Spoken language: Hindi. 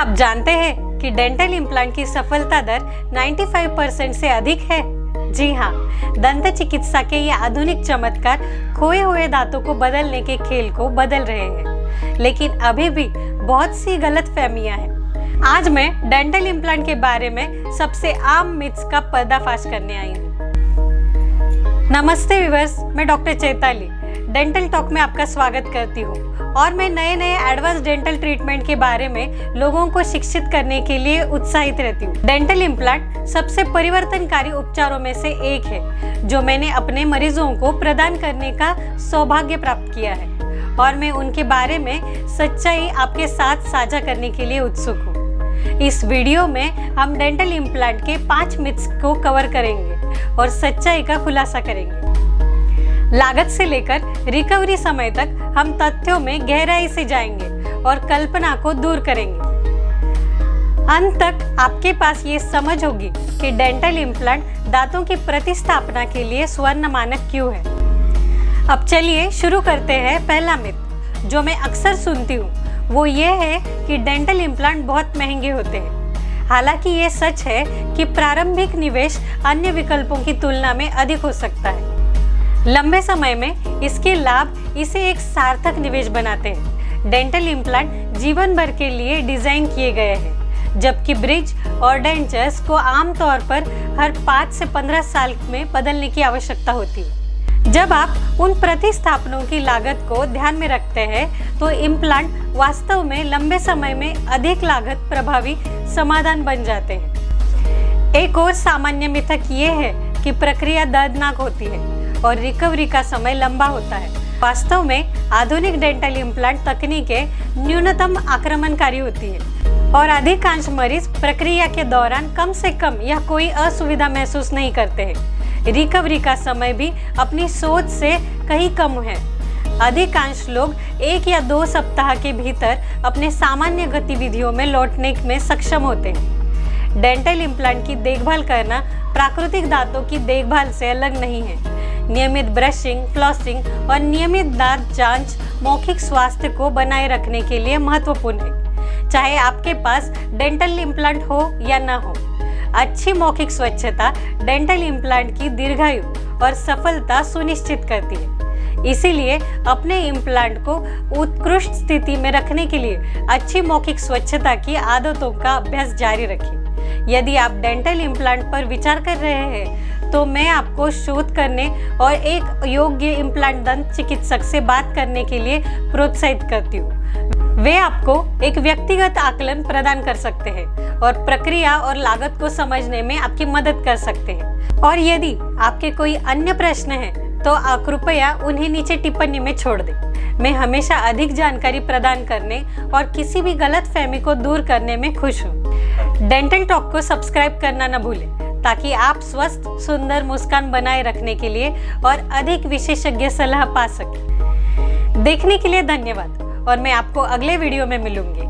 आप जानते हैं कि डेंटल इम्प्लांट की सफलता दर 95% से अधिक है? जी हाँ, दंत चिकित्सा के ये आधुनिक चमत्कार खोए हुए दांतों को बदलने के खेल को बदल रहे हैं, लेकिन अभी भी बहुत सी गलतफहमियां हैं। आज मैं डेंटल इम्प्लांट के बारे में सबसे आम मिथ्स का पर्दाफाश करने आई हूँ। नमस्ते व्यूअर्स, मैं डॉक्टर चैताली डेंटल टॉक में आपका स्वागत करती हूँ और मैं नए एडवांस डेंटल ट्रीटमेंट के बारे में लोगों को शिक्षित करने के लिए उत्साहित रहती हूँ। डेंटल इम्प्लांट सबसे परिवर्तनकारी उपचारों में से एक है जो मैंने अपने मरीजों को प्रदान करने का सौभाग्य प्राप्त किया है और मैं उनके बारे में सच्चाई आपके साथ साझा करने के लिए उत्सुक हूँ। इस वीडियो में हम डेंटल इम्प्लांट के 5 मिथ्स को कवर करेंगे और सच्चाई का खुलासा करेंगे। लागत से लेकर रिकवरी समय तक हम तथ्यों में गहराई से जाएंगे और कल्पना को दूर करेंगे। अंत तक आपके पास ये समझ होगी कि डेंटल इम्प्लांट दांतों की प्रतिस्थापना के लिए स्वर्ण मानक क्यों है। अब चलिए शुरू करते हैं। पहला मिथ जो मैं अक्सर सुनती हूँ वो ये है कि डेंटल इम्प्लांट बहुत महंगे होते हैं। हालांकि ये सच है कि प्रारंभिक निवेश अन्य विकल्पों की तुलना में अधिक हो सकता है। लंबे समय में इसके लाभ इसे एक सार्थक निवेश बनाते हैं। डेंटल इम्प्लांट जीवन भर के लिए डिजाइन किए गए हैं, जबकि ब्रिज और डेंचर्स को आमतौर पर हर 5 से 15 साल में बदलने की आवश्यकता होती है। जब आप उन प्रतिस्थापनों की लागत को ध्यान में रखते हैं तो इम्प्लांट वास्तव में लंबे समय में अधिक लागत प्रभावी समाधान बन जाते हैं। एक और सामान्य मिथक ये है कि प्रक्रिया दर्दनाक होती है और रिकवरी का समय लंबा होता है। वास्तव में आधुनिक डेंटल इम्प्लांट तकनीकें न्यूनतम आक्रमणकारी होती है और अधिकांश मरीज प्रक्रिया के दौरान कम से कम या कोई असुविधा महसूस नहीं करते हैं। रिकवरी का समय भी अपनी सोच से कहीं कम है। अधिकांश लोग 1 या 2 सप्ताह के भीतर अपने सामान्य गतिविधियों में लौटने में सक्षम होते हैं। डेंटल इम्प्लांट की देखभाल करना प्राकृतिक दांतों की देखभाल से अलग नहीं है। नियमित ब्रशिंग, फ्लॉसिंग और नियमित दांत जांच मौखिक स्वास्थ्य को बनाए रखने के लिए महत्वपूर्ण है, चाहे आपके पास डेंटल इम्प्लांट हो या ना हो। अच्छी मौखिक स्वच्छता डेंटल इम्प्लांट की दीर्घायु और सफलता सुनिश्चित करती है। इसीलिए अपने इम्प्लांट को उत्कृष्ट स्थिति में रखने के लिए अच्छी मौखिक स्वच्छता की आदतों का अभ्यास जारी रखें। यदि आप डेंटल इम्प्लांट पर विचार कर रहे हैं तो मैं आपको शोध करने और एक योग्य इम्प्लांट दंत चिकित्सक से बात करने के लिए प्रोत्साहित करती हूँ। वे आपको एक व्यक्तिगत आकलन प्रदान कर सकते हैं और प्रक्रिया और लागत को समझने में आपकी मदद कर सकते हैं। और यदि आपके कोई अन्य प्रश्न हैं तो कृपया उन्हें नीचे टिप्पणी में छोड़ दें। मैं हमेशा अधिक जानकारी प्रदान करने और किसी भी गलतफहमी को दूर करने में खुश हूँ। डेंटल टॉक को सब्सक्राइब करना न भूलें ताकि आप स्वस्थ सुंदर मुस्कान बनाए रखने के लिए और अधिक विशेषज्ञ सलाह पा सकें। देखने के लिए धन्यवाद और मैं आपको अगले वीडियो में मिलूंगी।